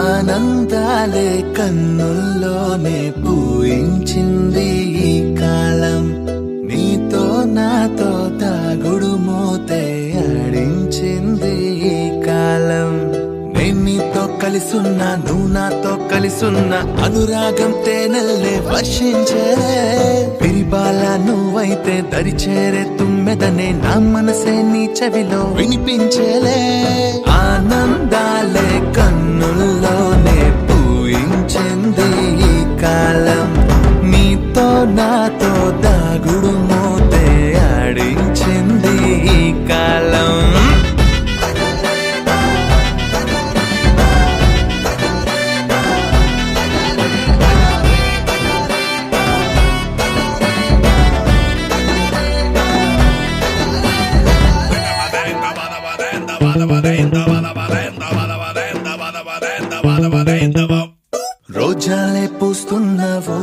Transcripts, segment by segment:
ఆనందాలే కన్నుల్లోనే పూయించింది ఈ కాలం నీతో నాతో తాగుడు మూతే ఆడించింది ఈ కాలం నేను నీతో కలిసున్నా నువ్వు నాతో కలిసున్నా అనురాగం తేనెల్లే వర్షించే పిరిబాల నువ్వైతే దరిచేరే తుమ్మెదనే నా మనసే నీ చెవిలో వినిపించేలే ఆనందాలే కన్నుల్లోనే పూయించింది ఈ కాలం నీతో నాతో దాగుడు మోతే ఆడించింది ఈ కాలం రోజాలే పూస్తున్నావో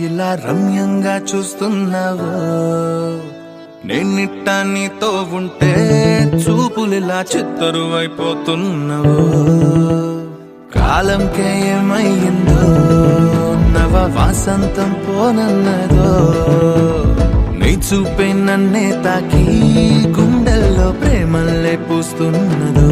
ఇలా రమ్యంగా చూస్తున్నావో నేనిట్టా నీతో ఉంటే చూపులిలా చిత్తరువైపోతున్నావో కాలంకే ఏమయ్యిందో నవ వాసంతం పోనన్నదో నీ చూపే నన్నే తాకి గుండెల్లో ప్రేమల్లే పూస్తున్నదో